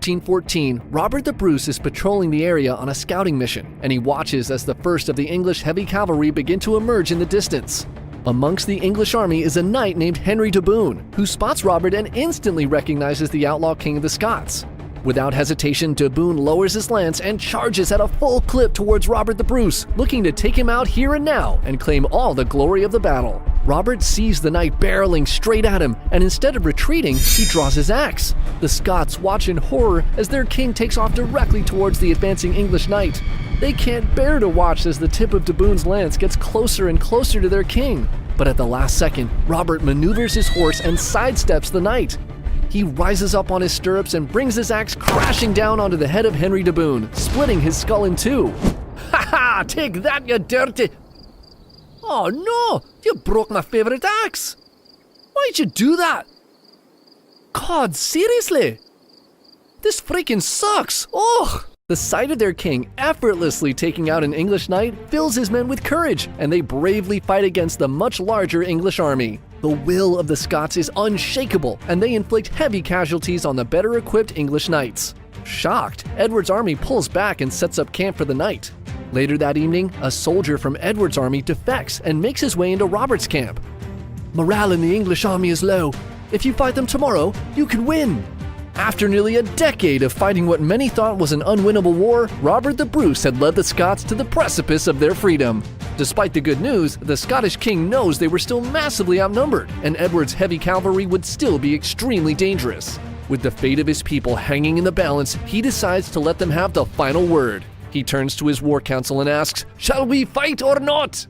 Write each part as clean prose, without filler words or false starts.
1414, Robert the Bruce is patrolling the area on a scouting mission, and he watches as the first of the English heavy cavalry begin to emerge in the distance. Amongst the English army is a knight named Henry de Bohun, who spots Robert and instantly recognizes the outlaw king of the Scots. Without hesitation, de Bohun lowers his lance and charges at a full clip towards Robert the Bruce, looking to take him out here and now and claim all the glory of the battle. Robert sees the knight barreling straight at him, and instead of retreating, he draws his axe. The Scots watch in horror as their king takes off directly towards the advancing English knight. They can't bear to watch as the tip of de Bohun's lance gets closer and closer to their king. But at the last second, Robert maneuvers his horse and sidesteps the knight. He rises up on his stirrups and brings his axe crashing down onto the head of Henry de Bohun, splitting his skull in two. "Ha ha! Take that, you dirty—" "Oh no! You broke my favorite axe! Why'd you do that? God, seriously? This freaking sucks! Ugh!" The sight of their king effortlessly taking out an English knight fills his men with courage, and they bravely fight against the much larger English army. The will of the Scots is unshakable, and they inflict heavy casualties on the better equipped English knights. Shocked, Edward's army pulls back and sets up camp for the night. Later that evening, a soldier from Edward's army defects and makes his way into Robert's camp. "Morale in the English army is low. If you fight them tomorrow, you can win." After nearly a decade of fighting what many thought was an unwinnable war, Robert the Bruce had led the Scots to the precipice of their freedom. Despite the good news, the Scottish king knows they were still massively outnumbered, and Edward's heavy cavalry would still be extremely dangerous. With the fate of his people hanging in the balance, he decides to let them have the final word. He turns to his war council and asks, "Shall we fight or not?"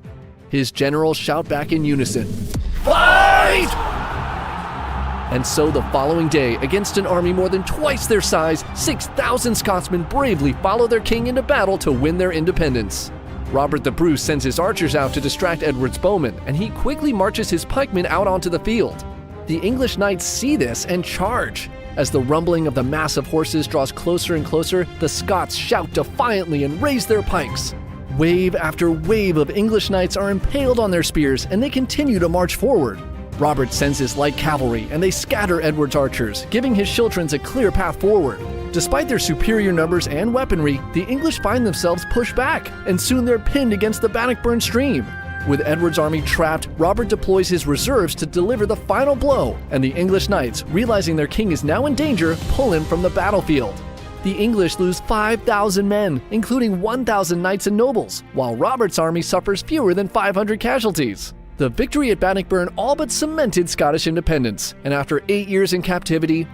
His generals shout back in unison, "Fight!" And so the following day, against an army more than twice their size, 6,000 Scotsmen bravely follow their king into battle to win their independence. Robert the Bruce sends his archers out to distract Edward's bowmen, and he quickly marches his pikemen out onto the field. The English knights see this and charge. As the rumbling of the mass of horses draws closer and closer, the Scots shout defiantly and raise their pikes. Wave after wave of English knights are impaled on their spears, and they continue to march forward. Robert sends his light cavalry, and they scatter Edward's archers, giving his schiltrons a clear path forward. Despite their superior numbers and weaponry, the English find themselves pushed back, and soon they're pinned against the Bannockburn stream. With Edward's army trapped, Robert deploys his reserves to deliver the final blow, and the English knights, realizing their king is now in danger, pull him from the battlefield. The English lose 5,000 men, including 1,000 knights and nobles, while Robert's army suffers fewer than 500 casualties. The victory at Bannockburn all but cemented Scottish independence, and after 8 years in captivity,